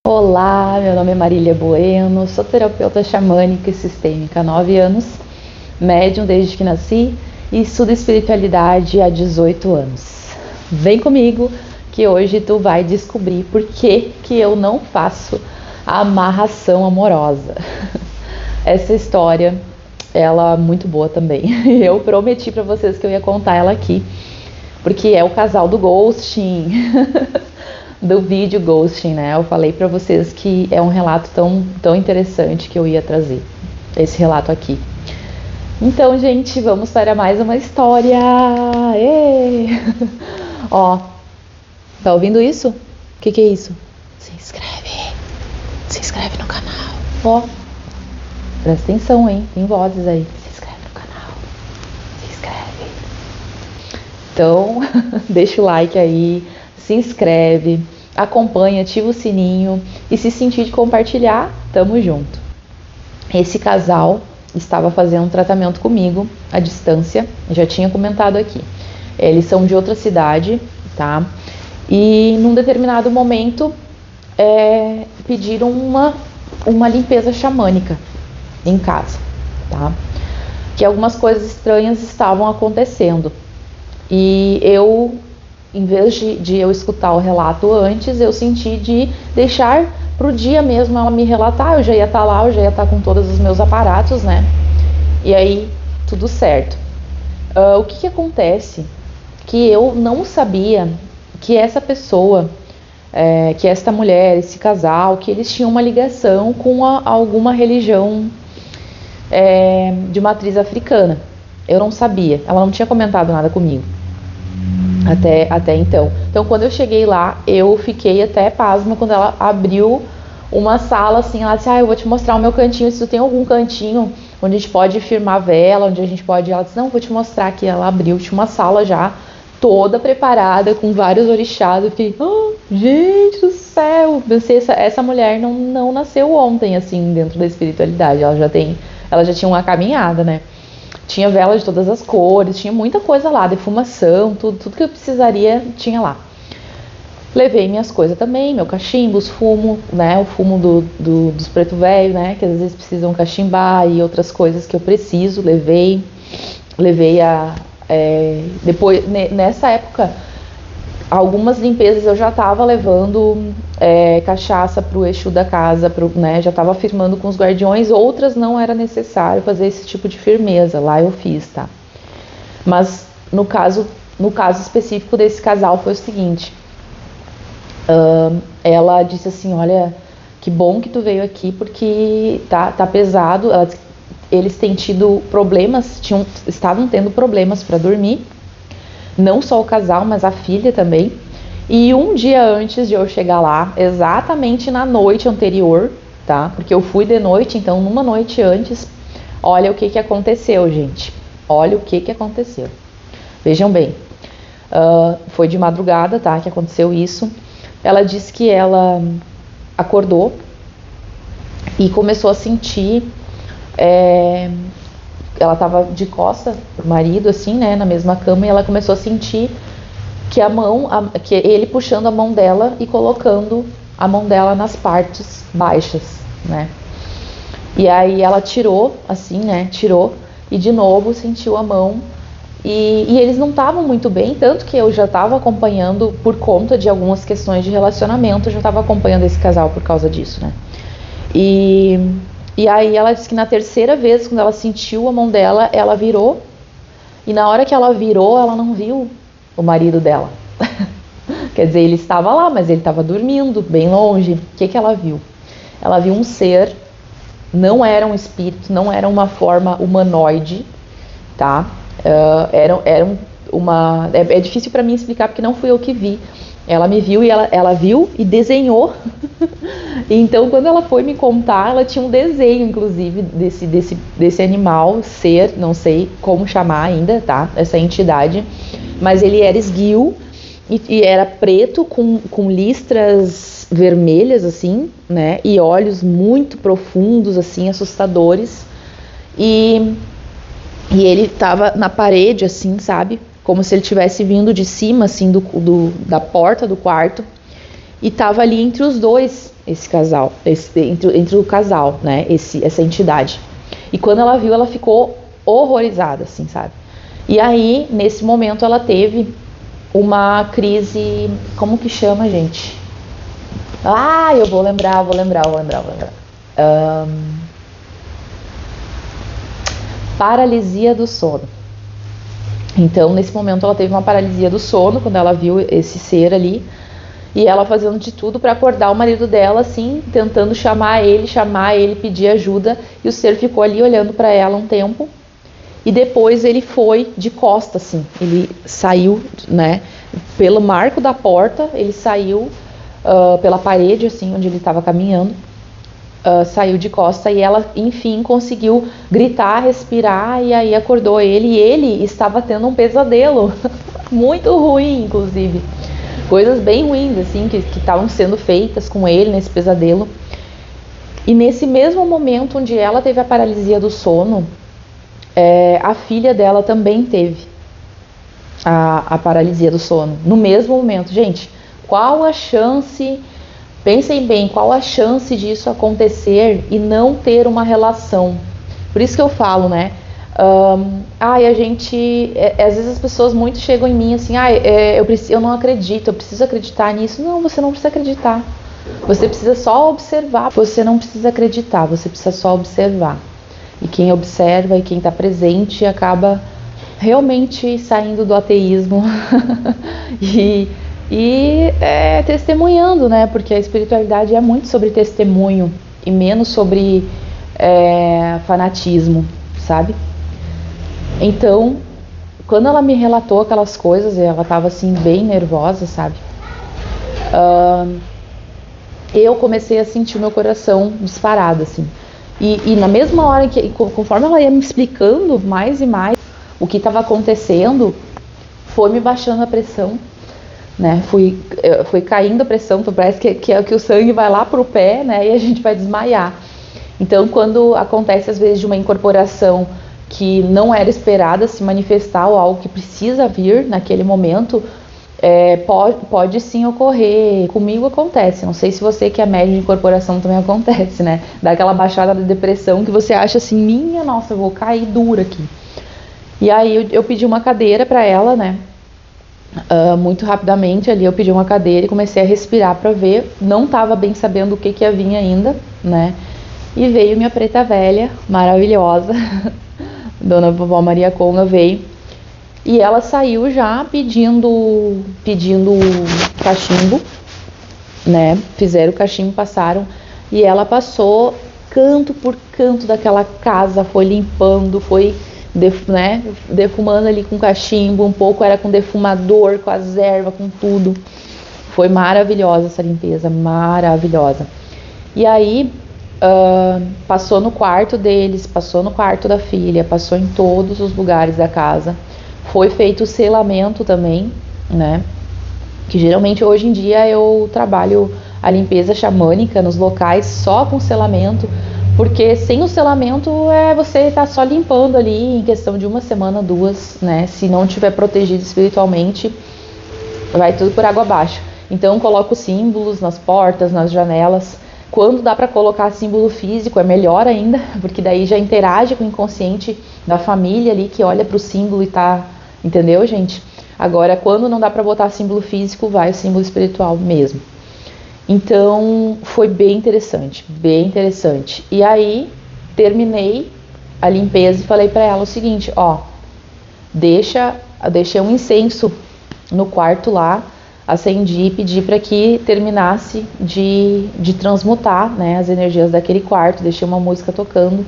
Olá, meu nome é Marília Bueno, sou terapeuta xamânica e sistêmica há 9 anos, médium desde que nasci e estudo espiritualidade há 18 anos. Vem comigo que hoje tu vai descobrir por que eu não faço a amarração amorosa. Essa história, ela é muito boa também. Eu prometi pra vocês que eu ia contar ela aqui, porque é o casal do ghosting. Do vídeo ghosting, né? Eu falei pra vocês que é um relato tão interessante que eu ia trazer esse relato aqui. Então, gente, vamos para mais uma história. Ê! Ó, tá ouvindo isso? O que é isso? Se inscreve no canal. Ó, presta atenção, hein? Tem vozes aí. Se inscreve no canal. Se inscreve. Então, deixa o like aí, se inscreve, acompanha, ativa o sininho e se sentir de compartilhar, tamo junto. Esse casal estava fazendo um tratamento comigo à distância, já tinha comentado aqui. Eles são de outra cidade, tá? E num determinado momento pediram uma limpeza xamânica em casa, tá? Que algumas coisas estranhas estavam acontecendo. E eu, em vez de eu escutar o relato antes, eu senti de deixar pro dia mesmo ela me relatar. Eu já ia estar lá, eu já ia estar com todos os meus aparatos, né? E aí, tudo certo. O que acontece? Que eu não sabia que essa pessoa, que esta mulher, esse casal, que eles tinham uma ligação com alguma religião de matriz africana. Eu não sabia, ela não tinha comentado nada comigo até então. Então, quando eu cheguei lá, eu fiquei até pasma quando ela abriu uma sala assim. Ela disse: eu vou te mostrar o meu cantinho, se tu tem algum cantinho onde a gente pode firmar vela, onde a gente pode... Ela disse: não, vou te mostrar aqui. Ela abriu, tinha uma sala já toda preparada, com vários orixás. Eu fiquei: gente do céu! Pensei, essa mulher não nasceu ontem, assim, dentro da espiritualidade. Ela já tinha uma caminhada, né? Tinha vela de todas as cores, tinha muita coisa lá, defumação, tudo que eu precisaria tinha lá. Levei minhas coisas também, meu cachimbo, os fumo, né? O fumo dos preto velho, né? Que às vezes precisam cachimbar e outras coisas que eu preciso. Levei depois, nessa época, algumas limpezas eu já estava levando cachaça pro Exu da casa, né? Já estava firmando com os guardiões. Outras não era necessário fazer esse tipo de firmeza, lá eu fiz, tá? Mas no caso específico desse casal foi o seguinte: ela disse assim: olha, que bom que tu veio aqui, porque tá pesado. Eles têm tido problemas, estavam tendo problemas para dormir. Não só o casal, mas a filha também. E um dia antes de eu chegar lá, exatamente na noite anterior, tá? Porque eu fui de noite, então numa noite antes, olha o que aconteceu, gente. Olha o que aconteceu. Vejam bem, foi de madrugada, tá? Que aconteceu isso. Ela disse que ela acordou e começou a sentir... ela estava de costa pro marido, assim, né, na mesma cama, e ela começou a sentir que que ele puxando a mão dela e colocando a mão dela nas partes baixas, né. E aí ela tirou, assim, né, e de novo sentiu a mão, e eles não estavam muito bem, tanto que eu já estava acompanhando por conta de algumas questões de relacionamento, eu já estava acompanhando esse casal por causa disso, né. E aí ela disse que na terceira vez, quando ela sentiu a mão dela, ela virou. E na hora que ela virou, ela não viu o marido dela. Quer dizer, ele estava lá, mas ele estava dormindo, bem longe. O que ela viu? Ela viu um ser, não era um espírito, não era uma forma humanoide, tá? É difícil para mim explicar, porque não fui eu que vi. Ela me viu e ela viu e desenhou. Então, quando ela foi me contar, ela tinha um desenho, inclusive, desse animal, ser, não sei como chamar ainda, tá? Essa entidade. Mas ele era esguio e era preto com listras vermelhas, assim, né? E olhos muito profundos, assim, assustadores. E ele tava na parede, assim, sabe? Como se ele tivesse vindo de cima, assim, da porta do quarto. e tava ali entre os dois, esse casal, entre o casal, né, essa entidade. E quando ela viu, ela ficou horrorizada, assim, sabe? E aí, nesse momento, ela teve uma crise, como que chama, gente? Ah, eu vou lembrar. Paralisia do sono. Então, nesse momento, ela teve uma paralisia do sono, quando ela viu esse ser ali, e ela fazendo de tudo para acordar o marido dela, assim, tentando chamar ele, pedir ajuda, e o ser ficou ali olhando para ela um tempo, e depois ele foi de costa, assim, ele saiu, né, pelo marco da porta, ele saiu pela parede, assim, onde ele estava caminhando, saiu de costa, e ela, enfim, conseguiu gritar, respirar, e aí acordou ele, e ele estava tendo um pesadelo, muito ruim, inclusive. Coisas bem ruins, assim, que estavam sendo feitas com ele nesse pesadelo. E nesse mesmo momento onde ela teve a paralisia do sono, a filha dela também teve a paralisia do sono. No mesmo momento. Gente, qual a chance, pensem bem, qual a chance disso acontecer e não ter uma relação? Por isso que eu falo, né? A gente, às vezes as pessoas muito chegam em mim assim, eu não acredito, eu preciso acreditar nisso. Não, você não precisa acreditar, você precisa só observar, você não precisa acreditar, você precisa só observar. E quem observa e quem está presente acaba realmente saindo do ateísmo e testemunhando, né? Porque a espiritualidade é muito sobre testemunho e menos sobre fanatismo, sabe? Então, quando ela me relatou aquelas coisas, ela estava assim bem nervosa, sabe? Eu comecei a sentir o meu coração disparado, assim. E na mesma hora conforme ela ia me explicando mais e mais o que estava acontecendo, foi me baixando a pressão, né? Foi caindo a pressão, parece que o sangue vai lá pro pé, né? E a gente vai desmaiar. Então, quando acontece às vezes de uma incorporação que não era esperada se manifestar ou algo que precisa vir naquele momento, pode sim ocorrer. Comigo acontece, não sei se você que é médium de incorporação também acontece, né? Dá aquela baixada da depressão que você acha assim, minha nossa, eu vou cair dura aqui. E aí eu pedi uma cadeira para ela, né? Muito rapidamente ali eu pedi uma cadeira e comecei a respirar para ver, não estava bem sabendo o que ia vir ainda, né? E veio minha preta velha, maravilhosa, Dona Vovó Maria Conga veio, e ela saiu já pedindo cachimbo, né? Fizeram o cachimbo, passaram, e ela passou canto por canto daquela casa, foi limpando, foi defumando ali com cachimbo, um pouco era com defumador, com as ervas, com tudo. Foi maravilhosa essa limpeza, maravilhosa. E aí passou no quarto deles, passou no quarto da filha, passou em todos os lugares da casa. Foi feito o selamento também, né? Que geralmente hoje em dia eu trabalho a limpeza xamânica nos locais só com selamento, porque sem o selamento você tá só limpando ali em questão de uma semana, 2, né? Se não tiver protegido espiritualmente, vai tudo por água abaixo. Então coloco símbolos nas portas, nas janelas. Quando dá para colocar símbolo físico é melhor ainda, porque daí já interage com o inconsciente da família ali que olha para o símbolo e tá, entendeu, gente? Agora, quando não dá para botar símbolo físico, vai o símbolo espiritual mesmo. Então, foi bem interessante, bem interessante. E aí, terminei a limpeza e falei para ela o seguinte, deixei um incenso no quarto lá, acendi e pedi para que terminasse de transmutar, né, as energias daquele quarto, deixei uma música tocando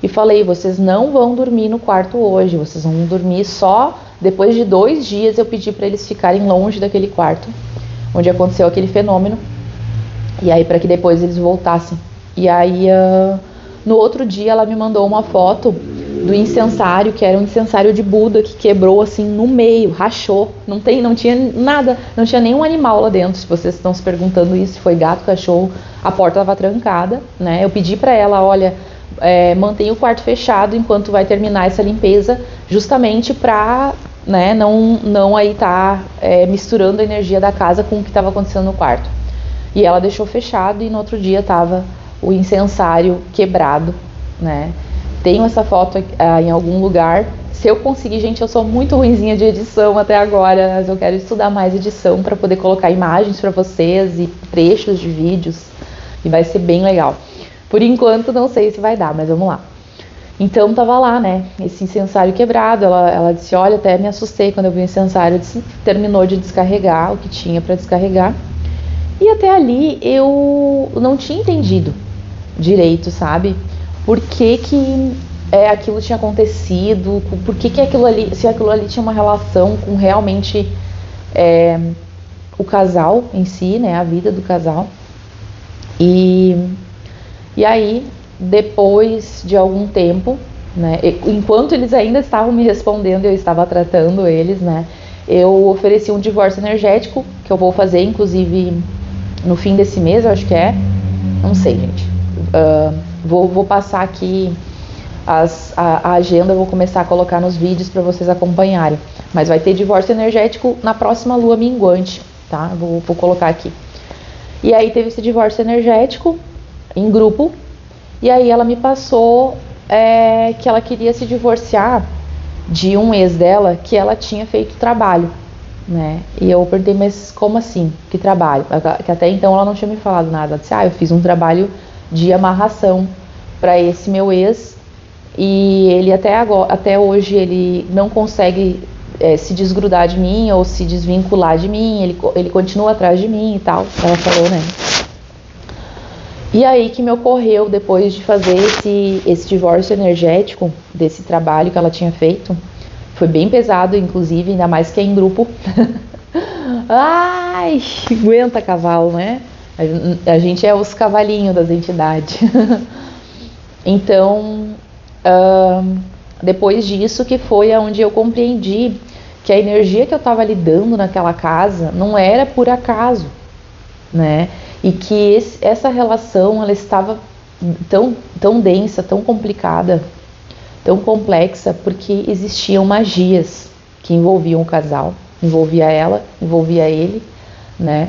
e falei, vocês não vão dormir no quarto hoje, vocês vão dormir só depois de 2 dias. Eu pedi para eles ficarem longe daquele quarto onde aconteceu aquele fenômeno, e aí para que depois eles voltassem. E aí no outro dia ela me mandou uma foto do incensário, que era um incensário de Buda que quebrou assim no meio, rachou, não tinha nada, não tinha nenhum animal lá dentro. Se vocês estão se perguntando isso, se foi gato, cachorro, a porta estava trancada, né? Eu pedi para ela, olha, mantenha o quarto fechado enquanto vai terminar essa limpeza, justamente para, né, não aí tá misturando a energia da casa com o que estava acontecendo no quarto. E ela deixou fechado e no outro dia tava o incensário quebrado, né? Tenho essa foto em algum lugar. Se eu conseguir, gente, eu sou muito ruinzinha de edição até agora, mas eu quero estudar mais edição para poder colocar imagens para vocês e trechos de vídeos, e vai ser bem legal. Por enquanto não sei se vai dar, mas vamos lá. Então tava lá, né, esse incensário quebrado. Ela disse, olha, até me assustei quando eu vi o incensário. Disse, terminou de descarregar o que tinha para descarregar. E até ali eu não tinha entendido direito, sabe? Por que aquilo tinha acontecido, por que aquilo ali, se aquilo ali tinha uma relação com realmente o casal em si, né, a vida do casal. E aí, depois de algum tempo, né, enquanto eles ainda estavam me respondendo, eu estava tratando eles, né, eu ofereci um divórcio energético, que eu vou fazer, inclusive, no fim desse mês, eu acho que não sei, gente. Vou passar aqui a agenda, eu vou começar a colocar nos vídeos para vocês acompanharem. Mas vai ter divórcio energético na próxima lua minguante, tá? Vou colocar aqui. E aí teve esse divórcio energético em grupo. E aí ela me passou que ela queria se divorciar de um ex dela que ela tinha feito trabalho, né? E eu perguntei, mas como assim? Que trabalho? Que até então ela não tinha me falado nada. Ela disse, eu fiz um trabalho de amarração para esse meu ex, e ele até hoje ele não consegue se desgrudar de mim ou se desvincular de mim, ele continua atrás de mim e tal, ela falou, né? E aí que me ocorreu, depois de fazer esse divórcio energético desse trabalho que ela tinha feito, foi bem pesado, inclusive, ainda mais que é em grupo. Ai, aguenta cavalo, né? A gente é os cavalinhos das entidades. Então, depois disso que foi onde eu compreendi que a energia que eu estava lidando naquela casa não era por acaso, né? E que essa relação ela estava tão densa, tão complicada, tão complexa, porque existiam magias que envolviam o casal, envolvia ela, envolvia ele, né?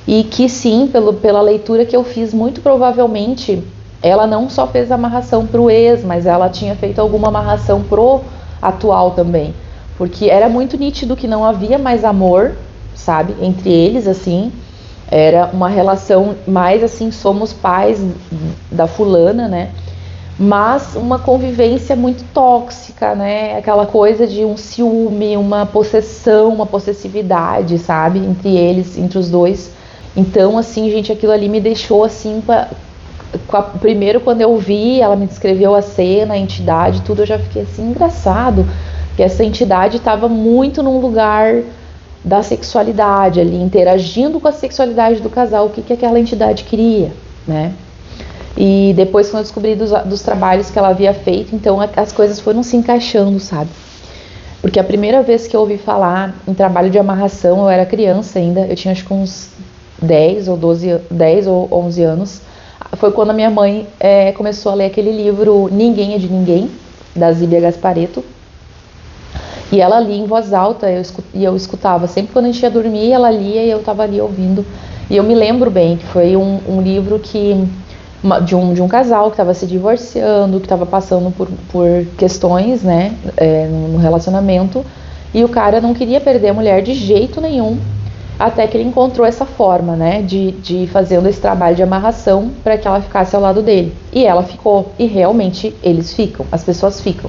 E que sim, pela leitura que eu fiz, muito provavelmente ela não só fez amarração pro ex, mas ela tinha feito alguma amarração pro atual também, porque era muito nítido que não havia mais amor, sabe, entre eles, assim. Era uma relação mais assim, somos pais da fulana, né? Mas uma convivência muito tóxica, né? Aquela coisa de um ciúme, uma possessão, uma possessividade, sabe? Entre eles, entre os dois. Então, assim, gente, aquilo ali me deixou assim, primeiro quando eu vi, ela me descreveu a cena, a entidade, tudo, eu já fiquei assim, engraçado, que essa entidade estava muito num lugar da sexualidade ali, interagindo com a sexualidade do casal, o que aquela entidade queria, né? E depois quando eu descobri dos trabalhos que ela havia feito, então as coisas foram se encaixando, sabe? Porque a primeira vez que eu ouvi falar em trabalho de amarração, eu era criança ainda, eu tinha acho que uns 10 ou 11 anos, foi quando a minha mãe começou a ler aquele livro Ninguém é de Ninguém, da Zíbia Gasparetto. E ela lia em voz alta, eu escutava. Sempre quando a gente ia dormir, ela lia e eu estava ali ouvindo. E eu me lembro bem que foi um livro de um casal que estava se divorciando, que estava passando por questões, né, no relacionamento. E o cara não queria perder a mulher de jeito nenhum, até que ele encontrou essa forma, né, de fazendo esse trabalho de amarração para que ela ficasse ao lado dele. E ela ficou. E realmente eles ficam, as pessoas ficam.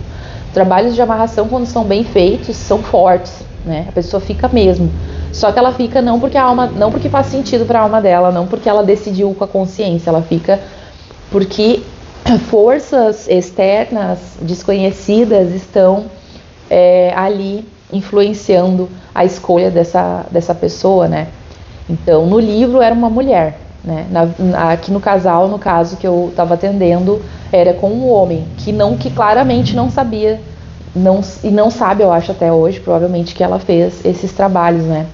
Trabalhos de amarração, quando são bem feitos, são fortes, né? A pessoa fica mesmo. Só que ela fica não porque faz sentido para a alma dela, não porque ela decidiu com a consciência, ela fica porque forças externas, desconhecidas, estão ali influenciando a escolha dessa pessoa, né? Então, no livro era uma mulher, né? Aqui no casal, no caso que eu estava atendendo, era com um homem que claramente não sabia, e não sabe, eu acho até hoje, provavelmente, que ela fez esses trabalhos, né?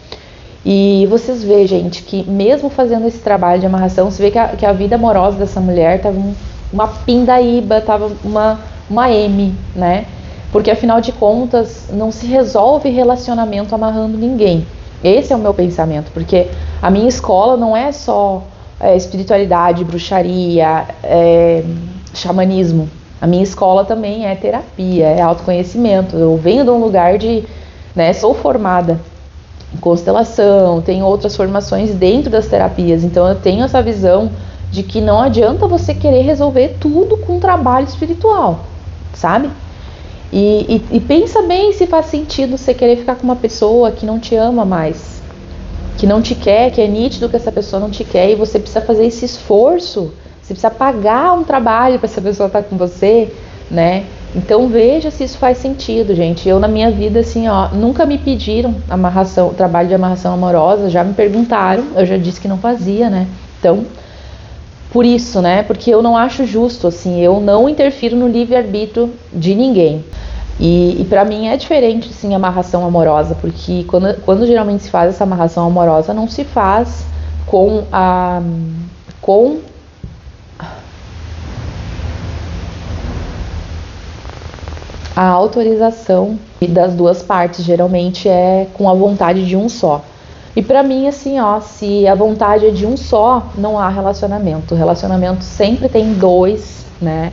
E vocês veem, gente, que mesmo fazendo esse trabalho de amarração, você vê que a vida amorosa dessa mulher tava uma pindaíba, tava uma M, né? Porque afinal de contas, não se resolve relacionamento amarrando ninguém. Esse é o meu pensamento, porque a minha escola não é só espiritualidade, bruxaria, xamanismo. A minha escola também é terapia, é autoconhecimento. Eu venho de um lugar de, né, sou formada em constelação, tenho outras formações dentro das terapias, então eu tenho essa visão de que não adianta você querer resolver tudo com trabalho espiritual, sabe? E pensa bem se faz sentido você querer ficar com uma pessoa que não te ama mais, que não te quer, que é nítido que essa pessoa não te quer e você precisa fazer esse esforço, você precisa pagar um trabalho para essa pessoa estar com você, né? Então veja se isso faz sentido, gente. Eu na minha vida, assim, ó, nunca me pediram trabalho de amarração amorosa, já me perguntaram, eu já disse que não fazia, né? Então, por isso, né? Porque eu não acho justo, assim, eu não interfiro no livre-arbítrio de ninguém. E para mim é diferente, sim, a amarração amorosa, porque quando geralmente se faz essa amarração amorosa, não se faz com a autorização das duas partes, geralmente é com a vontade de um só. E pra mim, assim, ó, se a vontade é de um só, não há relacionamento. O relacionamento sempre tem dois, né?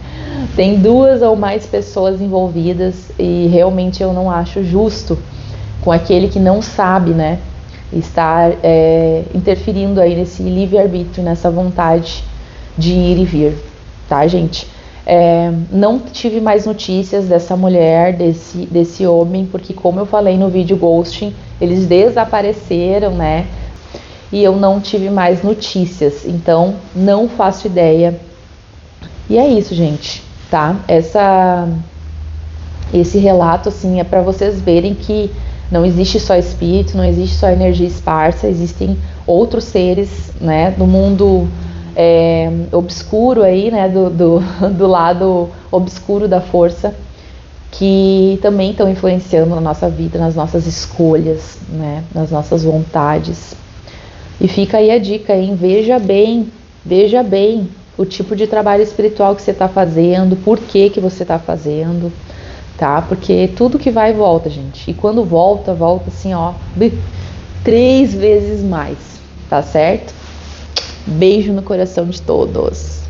Tem duas ou mais pessoas envolvidas e realmente eu não acho justo com aquele que não sabe, né? Estar interferindo aí nesse livre-arbítrio, nessa vontade de ir e vir, tá, gente? Não tive mais notícias dessa mulher, desse homem, porque como eu falei no vídeo ghosting, eles desapareceram, né? E eu não tive mais notícias, então não faço ideia. E é isso, gente, tá? Esse relato, assim, é para vocês verem que não existe só espírito, não existe só energia esparsa, existem outros seres, né, do mundo obscuro aí, né, do lado obscuro da força, que também estão influenciando na nossa vida, nas nossas escolhas, né, nas nossas vontades. E fica aí a dica, hein? Veja bem o tipo de trabalho espiritual que você está fazendo, por que você está fazendo, tá? Porque tudo que vai volta, gente. E quando volta assim, ó, 3 vezes mais, tá certo? Beijo no coração de todos.